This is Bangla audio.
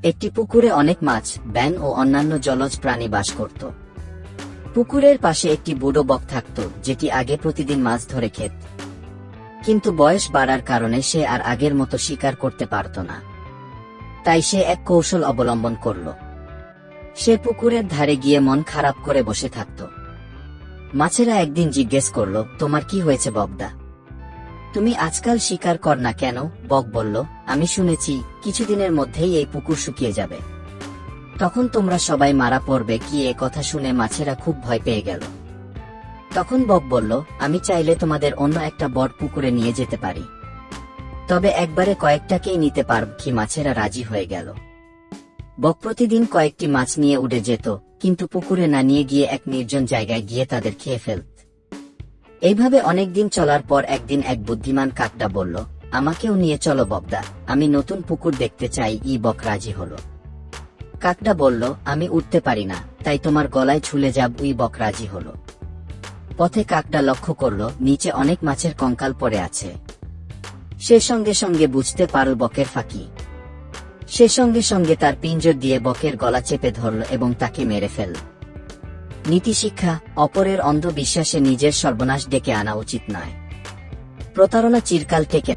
একটি পুকুরে অনেক মাছ, ব্যাঙ ও অন্যান্য জলজ প্রাণী বাস করত। পুকুরের পাশে একটি বুড়ো বক থাকত, যেটি আগে প্রতিদিন মাছ ধরে খেত। কিন্তু বয়স বাড়ার কারণে সে আর আগের মতো শিকার করতে পারত না। তাই সে এক কৌশল অবলম্বন করল। সে পুকুরের ধারে গিয়ে মন খারাপ করে বসে থাকত। মাছেরা একদিন জিজ্ঞেস করল, তোমার কি হয়েছে বকদা? তুমি আজকাল শিকার কর না কেন? বক বলল, আমি শুনেছি কিছুদিনের মধ্যেই এই পুকুর শুকিয়ে যাবে। তখন তোমরা সবাই মারা পড়বে। কি? এ কথা শুনে মাছেরা খুব ভয় পেয়ে গেল। তখন বক বলল, আমি চাইলে তোমাদের অন্য একটা বড় পুকুরে নিয়ে যেতে পারি, তবে একবারে কয়েকটাকেই নিতে পারব কি? মাছেরা রাজি হয়ে গেল। বক প্রতিদিন কয়েকটি মাছ নিয়ে উড়ে যেত, কিন্তু পুকুরে না নিয়ে গিয়ে এক নির্জন জায়গায় গিয়ে তাদের খেয়ে ফেলত। এইভাবে অনেকদিন চলার পর একদিন এক বুদ্ধিমান কাকটা বলল, আমাকেও নিয়ে চলো বকদা, আমি নতুন পুকুর দেখতে চাই। বক রাজি হল। কাকটা বলল, আমি উঠতে পারি না, তাই তোমার গলায় ঝুলে যাব। বক রাজি হল। পথে কাকটা লক্ষ্য করল নিচে অনেক মাছের কঙ্কাল পড়ে আছে। সে সঙ্গে সঙ্গে বুঝতে পারল বকের ফাঁকি। সে সঙ্গে সঙ্গে তার পিঞ্জর দিয়ে বকের গলা চেপে ধরল এবং তাকে মেরে ফেলল। নীতিশিক্ষা: অপরের অন্ধ বিশ্বাসে নিজের সর্বনাশ ডেকে আনা উচিত নয়। প্রতারণা চিরকাল টেকে